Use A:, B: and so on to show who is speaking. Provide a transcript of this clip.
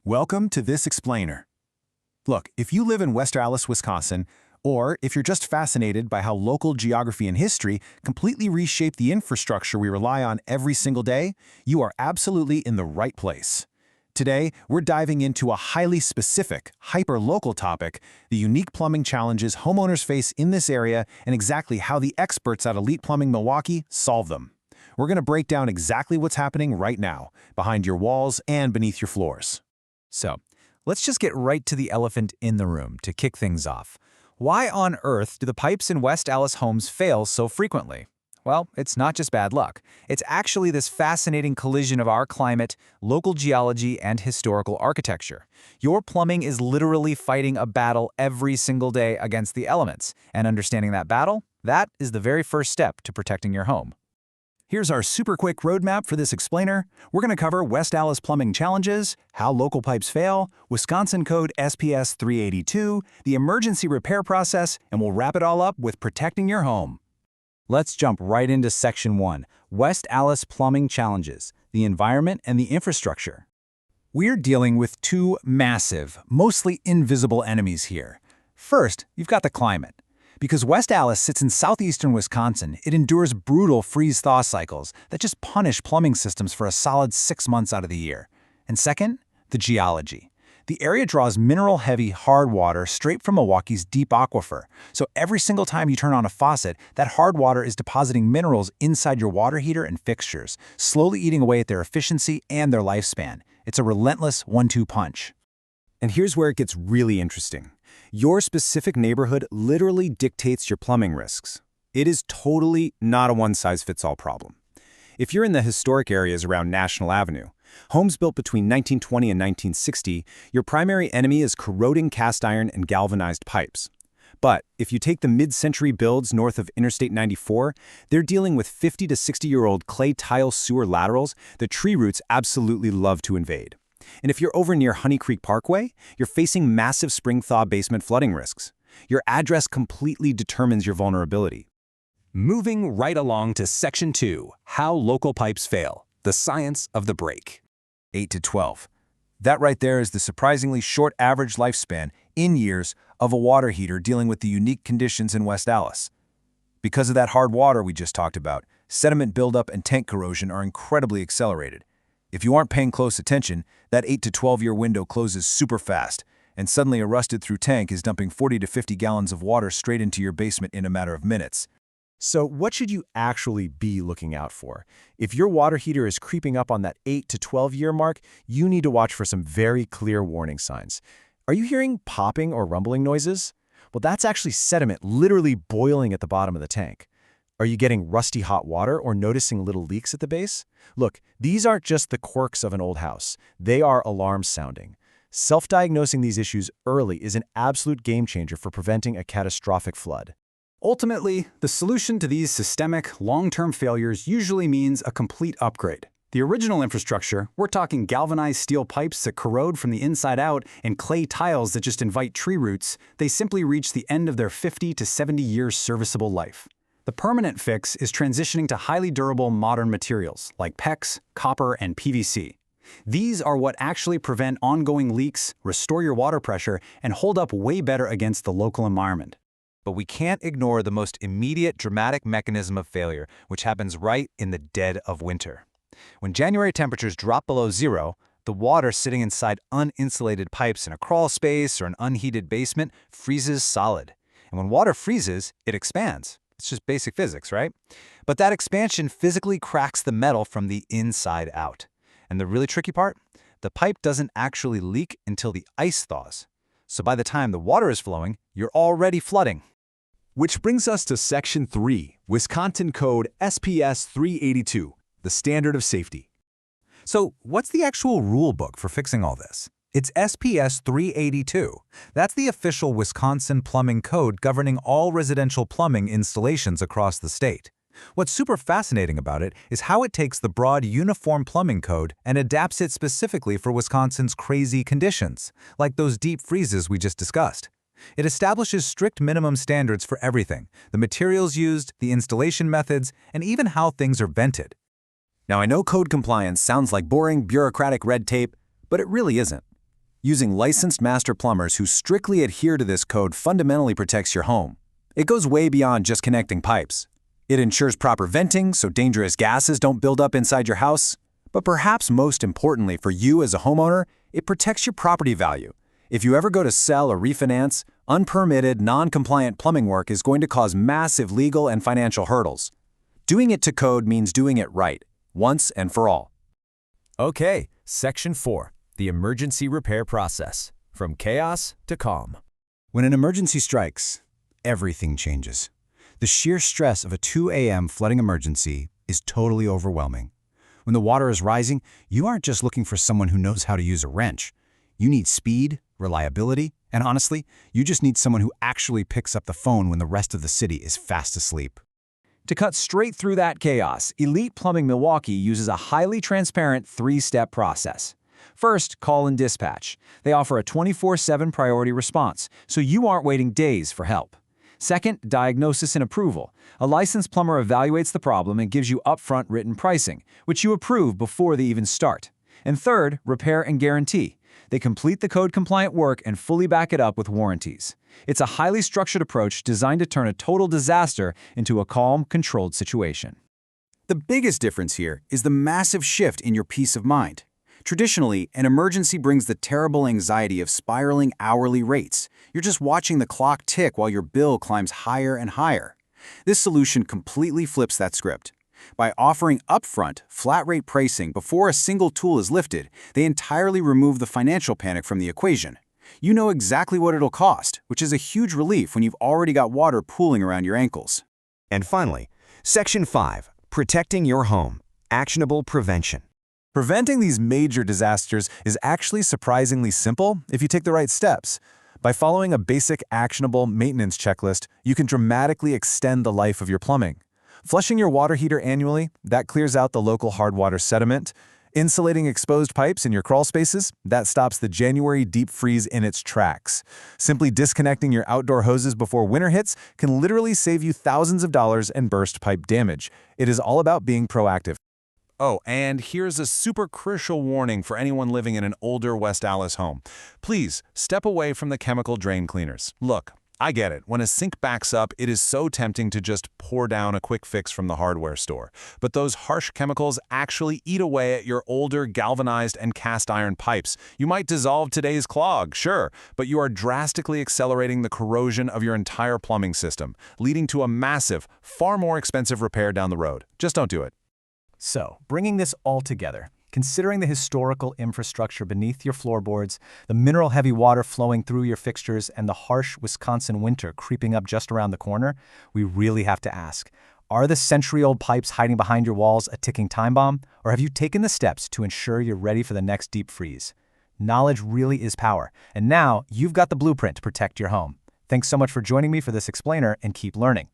A: Welcome to This Explainer. Look, if you live in West Allis, Wisconsin, or if you're just fascinated by how local geography and history completely reshape the infrastructure we rely on every single day, you are absolutely in the right place. Today, we're diving into a highly specific, hyper-local topic, the unique plumbing challenges homeowners face in this area and exactly how the experts at Elite Plumbing Milwaukee solve them. We're going to break down exactly what's happening right now, behind your walls and beneath your floors.
B: So, let's just get right to the elephant in the room to kick things off. Why on earth do the pipes in West Allis homes fail so frequently? Well, it's not just bad luck. It's actually this fascinating collision of our climate, local geology, and historical architecture. Your plumbing is literally fighting a battle every single day against the elements, and understanding that battle, that is the very first step to protecting your home.
A: Here's our super quick roadmap for this explainer. We're going to cover West Allis plumbing challenges, how local pipes fail, Wisconsin Code SPS 382, the emergency repair process, and we'll wrap it all up with protecting your home.
B: Let's jump right into Section 1, West Allis plumbing challenges, the environment and the infrastructure.
A: We're dealing with two massive, mostly invisible enemies here. First, you've got the climate. Because West Allis sits in southeastern Wisconsin, it endures brutal freeze-thaw cycles that just punish plumbing systems for a solid 6 months out of the year. And second, the geology. The area draws mineral-heavy, hard water straight from Milwaukee's deep aquifer. So every single time you turn on a faucet, that hard water is depositing minerals inside your water heater and fixtures, slowly eating away at their efficiency and their lifespan. It's a relentless 1-2 punch.
C: And here's where it gets really interesting. Your specific neighborhood literally dictates your plumbing risks. It is totally not a one-size-fits-all problem. If you're in the historic areas around National Avenue, homes built between 1920 and 1960, your primary enemy is corroding cast iron and galvanized pipes. But if you take the mid-century builds north of Interstate 94, they're dealing with 50 to 60-year-old clay tile sewer laterals that tree roots absolutely love to invade. And if you're over near Honey Creek Parkway, you're facing massive spring-thaw basement flooding risks. Your address completely determines your vulnerability.
D: Moving right along to Section 2, How Local Pipes Fail, the Science of the Break.
A: 8 to 12. That right there is the surprisingly short average lifespan, in years, of a water heater dealing with the unique conditions in West Allis. Because of that hard water we just talked about, sediment buildup and tank corrosion are incredibly accelerated. If you aren't paying close attention, that 8 to 12-year window closes super fast, and suddenly a rusted-through tank is dumping 40 to 50 gallons of water straight into your basement in a matter of minutes.
C: So what should you actually be looking out for? If your water heater is creeping up on that 8 to 12-year mark, you need to watch for some very clear warning signs. Are you hearing popping or rumbling noises? Well, that's actually sediment literally boiling at the bottom of the tank. Are you getting rusty hot water or noticing little leaks at the base? Look, these aren't just the quirks of an old house. They are alarms sounding. Self-diagnosing these issues early is an absolute game changer for preventing a catastrophic flood.
E: Ultimately, the solution to these systemic, long-term failures usually means a complete upgrade. The original infrastructure, we're talking galvanized steel pipes that corrode from the inside out and clay tiles that just invite tree roots, they simply reach the end of their 50 to 70 years serviceable life. The permanent fix is transitioning to highly durable modern materials like PEX, copper, and PVC. These are what actually prevent ongoing leaks, restore your water pressure, and hold up way better against the local environment.
B: But we can't ignore the most immediate dramatic mechanism of failure, which happens right in the dead of winter. When January temperatures drop below zero, the water sitting inside uninsulated pipes in a crawl space or an unheated basement freezes solid. And when water freezes, it expands. It's just basic physics, right? But that expansion physically cracks the metal from the inside out. And the really tricky part? The pipe doesn't actually leak until the ice thaws. So by the time the water is flowing, you're already flooding.
D: Which brings us to Section 3, Wisconsin Code SPS 382, the Standard of Safety.
B: So what's the actual rule book for fixing all this? It's SPS 382. That's the official Wisconsin plumbing code governing all residential plumbing installations across the state. What's super fascinating about it is how it takes the broad uniform plumbing code and adapts it specifically for Wisconsin's crazy conditions, like those deep freezes we just discussed. It establishes strict minimum standards for everything, the materials used, the installation methods, and even how things are vented.
A: Now, I know code compliance sounds like boring, bureaucratic red tape, but it really isn't.
C: Using licensed master plumbers who strictly adhere to this code fundamentally protects your home. It goes way beyond just connecting pipes. It ensures proper venting so dangerous gases don't build up inside your house. But perhaps most importantly for you as a homeowner, it protects your property value. If you ever go to sell or refinance, unpermitted, non-compliant plumbing work is going to cause massive legal and financial hurdles. Doing it to code means doing it right, once and for all.
B: Okay, Section 4, the emergency repair process, from chaos to calm.
C: When an emergency strikes, everything changes. The sheer stress of a 2 a.m. flooding emergency is totally overwhelming. When the water is rising, you aren't just looking for someone who knows how to use a wrench. You need speed, reliability, and honestly, you just need someone who actually picks up the phone when the rest of the city is fast asleep.
A: To cut straight through that chaos, Elite Plumbing Milwaukee uses a highly transparent 3-step process. First, call and dispatch. They offer a 24/7 priority response, so you aren't waiting days for help. Second, diagnosis and approval. A licensed plumber evaluates the problem and gives you upfront written pricing, which you approve before they even start. And third, repair and guarantee. They complete the code-compliant work and fully back it up with warranties. It's a highly structured approach designed to turn a total disaster into a calm, controlled situation.
C: The biggest difference here is the massive shift in your peace of mind. Traditionally, an emergency brings the terrible anxiety of spiraling hourly rates. You're just watching the clock tick while your bill climbs higher and higher. This solution completely flips that script. By offering upfront, flat-rate pricing before a single tool is lifted, they entirely remove the financial panic from the equation. You know exactly what it'll cost, which is a huge relief when you've already got water pooling around your ankles.
F: And finally, Section 5, protecting your home, actionable prevention.
B: Preventing these major disasters is actually surprisingly simple if you take the right steps. By following a basic, actionable maintenance checklist, you can dramatically extend the life of your plumbing. Flushing your water heater annually, that clears out the local hard water sediment. Insulating exposed pipes in your crawl spaces, that stops the January deep freeze in its tracks. Simply disconnecting your outdoor hoses before winter hits can literally save you thousands of dollars in burst pipe damage. It is all about being proactive. Oh, and here's a super crucial warning for anyone living in an older West Allis home. Please, step away from the chemical drain cleaners. Look, I get it. When a sink backs up, it is so tempting to just pour down a quick fix from the hardware store. But those harsh chemicals actually eat away at your older galvanized and cast iron pipes. You might dissolve today's clog, sure, but you are drastically accelerating the corrosion of your entire plumbing system, leading to a massive, far more expensive repair down the road. Just don't do it.
A: So, bringing this all together, considering the historical infrastructure beneath your floorboards, the mineral-heavy water flowing through your fixtures, and the harsh Wisconsin winter creeping up just around the corner, we really have to ask, are the century-old pipes hiding behind your walls a ticking time bomb, or have you taken the steps to ensure you're ready for the next deep freeze? Knowledge really is power, and now you've got the blueprint to protect your home. Thanks so much for joining me for this explainer, and keep learning.